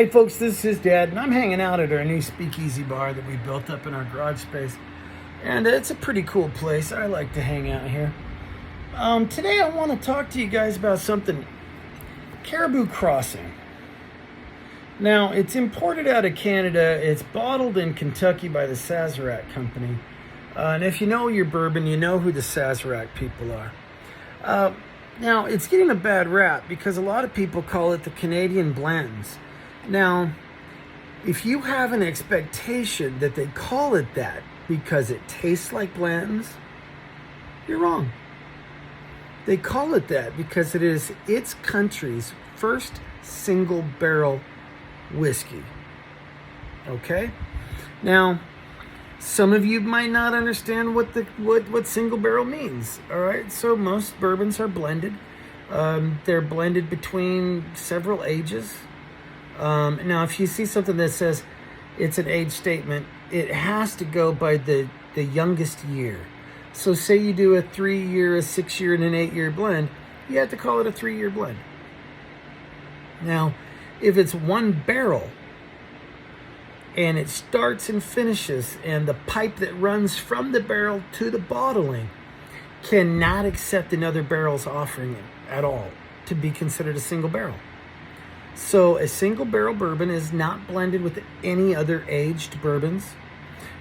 Hey folks, this is HisDad, and I'm hanging out at our new speakeasy bar that we built up in our garage space. And it's a pretty cool place. I like to hang out here. Today I want to talk to you guys about something. Caribou Crossing. Now, it's imported out of Canada. It's bottled in Kentucky by the Sazerac Company. And if you know your bourbon, you know who the Sazerac people are. Now, it's getting a bad rap because a lot of people call it the Canadian Blantons. Now, if you have an expectation that they call it that because it tastes like Blanton's, you're wrong. They call it that because it is its country's first single barrel whiskey. Okay? Now, some of you might not understand what single barrel means. All right? So most bourbons are blended. They're blended between several ages. Now, if you see something that says it's an age statement, it has to go by the youngest year. So say you do a 3-year, a 6-year, and an 8-year blend, you have to call it a 3-year blend. Now, if it's one barrel and it starts and finishes and the pipe that runs from the barrel to the bottling cannot accept another barrel's offering at all to be considered a single barrel. So a single barrel bourbon is not blended with any other aged bourbons.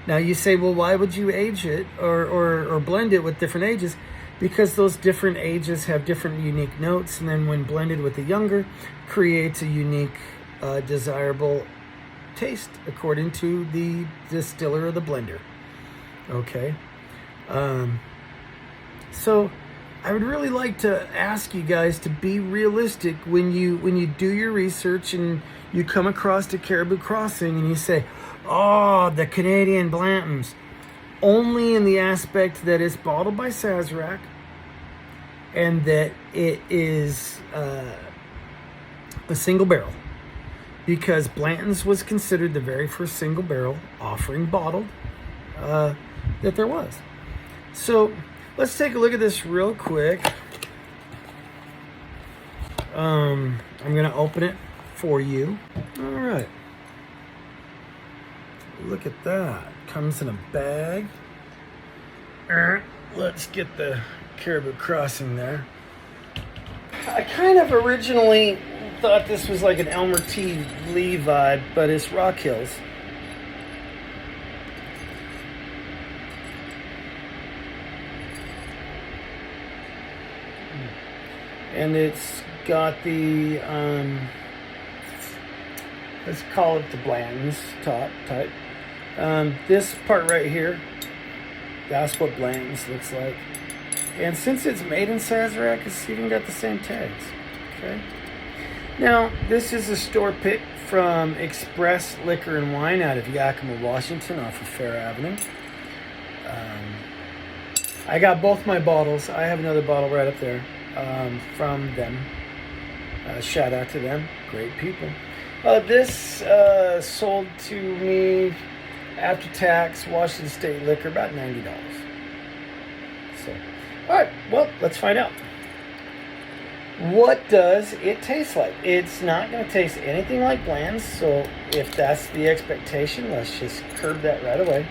Now you say, well, why would you age it or blend it with different ages? Because those different ages have different unique notes, and then when blended with the younger, creates a unique, desirable taste according to the distiller or the blender. Okay. So I would really like to ask you guys to be realistic when you do your research and you come across the Caribou Crossing and you say, oh, the Canadian Blantons. Only in the aspect that it's bottled by Sazerac and that it is a single barrel. Because Blanton's was considered the very first single barrel offering bottled that there was. So let's take a look at this real quick. I'm going to open it for you. All right. Look at that. Comes in a bag. Let's get the Caribou Crossing there. I kind of originally thought this was like an Elmer T. Lee vibe, but it's Rock Hills. And it's got the, let's call it the Blanton's top type. This part right here, that's what Blanton's looks like. And since it's made in Sazerac, it's even got the same tags. Okay. Now, this is a store pick from Express Liquor and Wine out of Yakima, Washington, off of Fair Avenue. I got both my bottles. I have another bottle right up there. From them. Shout out to them. Great people. This sold to me after tax, Washington State Liquor, about $90. So, all right. Well, let's find out. What does it taste like? It's not going to taste anything like Bland's. So, if that's the expectation, let's just curb that right away.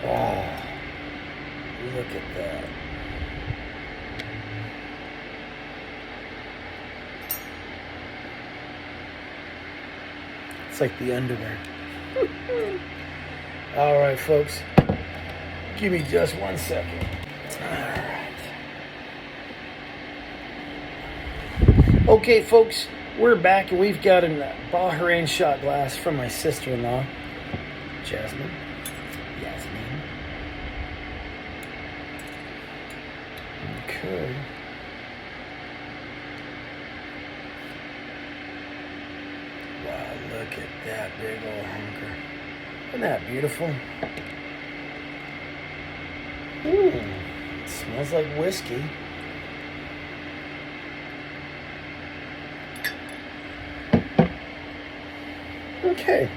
Oh, look at that. It's like the underwear. All right, folks. Give me just 1 second. All right. Okay, folks. We're back, and we've got a Bahrain shot glass from my sister-in-law, Jasmine. Okay. Look at that big old hunker. Isn't that beautiful? It smells like whiskey. Okay.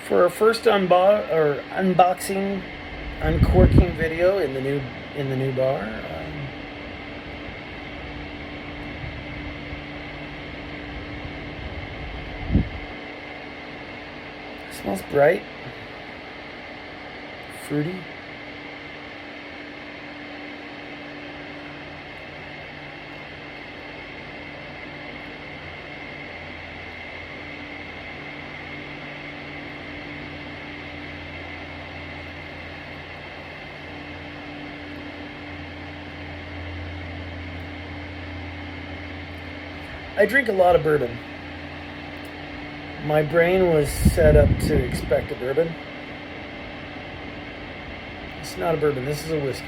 For our first unboxing, uncorking video in the new bar, Smells bright, fruity. I drink a lot of bourbon. My brain was set up to expect a bourbon. It's not a bourbon, this is a whiskey.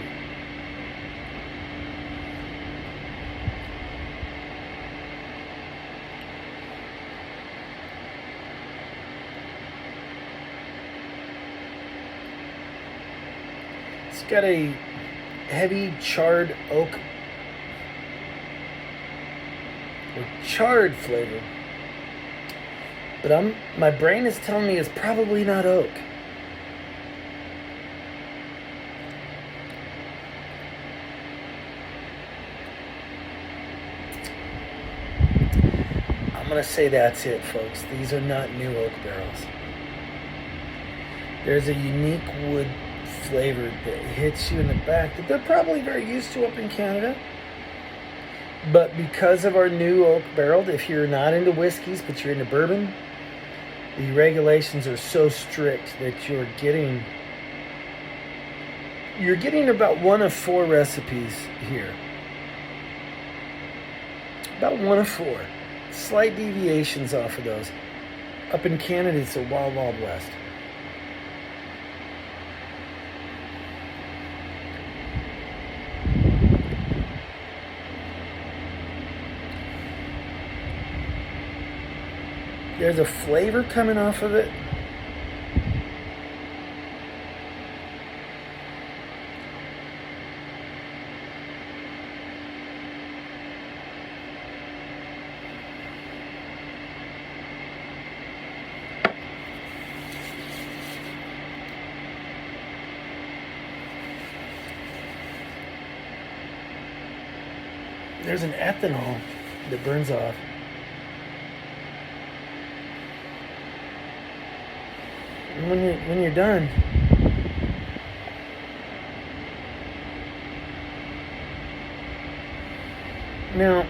It's got a heavy charred oak or charred flavor. But my brain is telling me it's probably not oak. I'm going to say that's it, folks. These are not new oak barrels. There's a unique wood flavor that hits you in the back that they're probably very used to up in Canada. But because of our new oak barrel, if you're not into whiskeys but you're into bourbon, the regulations are so strict that you're getting about 1 of 4 recipes here. About 1 of 4. Slight deviations off of those. Up in Canada, it's a wild, wild west. There's a flavor coming off of it. There's an ethanol that burns off. And when you're done, now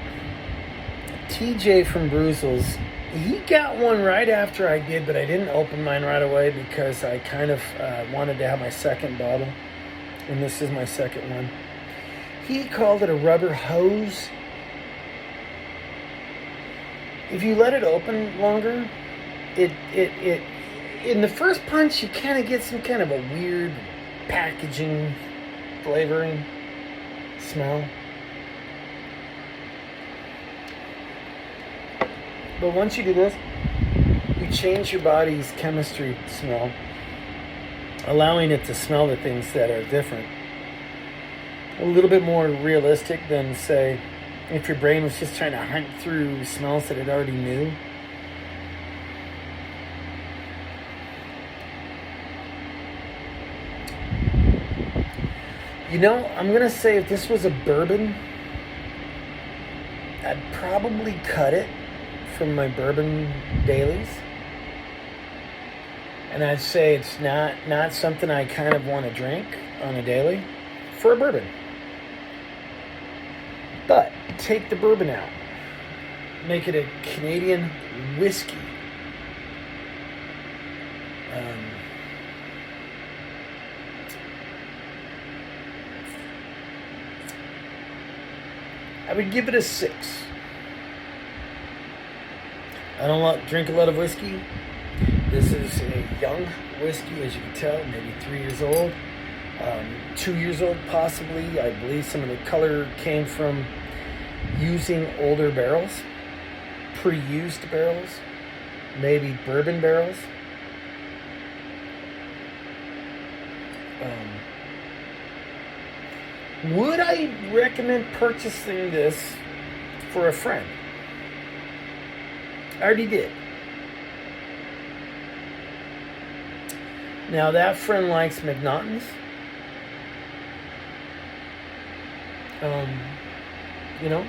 TJ from Bruzel's, he got one right after I did, but I didn't open mine right away because I kind of wanted to have my second bottle, and this is my second one. He called it a rubber hose. If you let it open longer, it in the first punch, you kind of get some kind of a weird packaging flavoring smell. But once you do this, you change your body's chemistry smell, allowing it to smell the things that are different. A little bit more realistic than, say, if your brain was just trying to hunt through smells that it already knew. You know, I'm going to say if this was a bourbon, I'd probably cut it from my bourbon dailies. And I'd say it's not something I kind of want to drink on a daily for a bourbon. But take the bourbon out. Make it a Canadian whiskey. I would give it a 6. I don't drink a lot of whiskey. This is a young whiskey, as you can tell, maybe 3 years old. 2 years old, possibly. I believe some of the color came from using older barrels, pre-used barrels, maybe bourbon barrels. Would I recommend purchasing this for a friend? I already did. Now that friend likes McNaughton's. You know,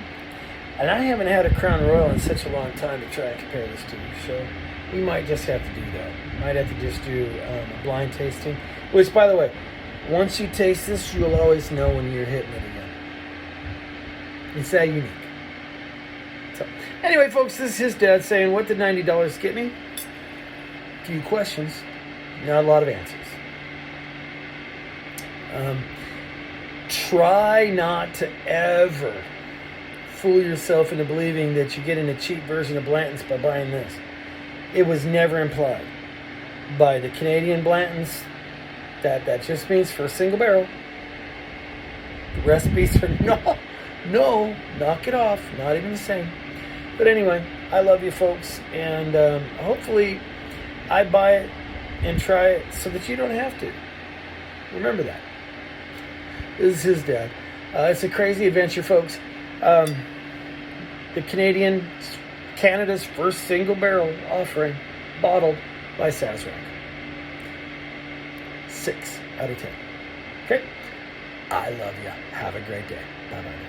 and I haven't had a Crown Royal in such a long time to try and compare this to. So we might just have to do that. Might have to just do a blind tasting. Which, by the way, once you taste this, you'll always know when you're hitting it again. It's that unique. So, anyway, folks, this is HisDad saying, what did $90 get me? A few questions, not a lot of answers. Try not to ever fool yourself into believing that you're getting a cheap version of Blanton's by buying this. It was never implied by the Canadian Blantons that just means for a single barrel. The recipes are no, knock it off, not even the same. But anyway, I love you folks, and hopefully I buy it and try it so that you don't have to. Remember that. This is HisDad. It's a crazy adventure, folks. The Canada's first single barrel offering, bottled by Sazerac. 6 out of 10. Okay? I love you. Have a great day. Bye-bye.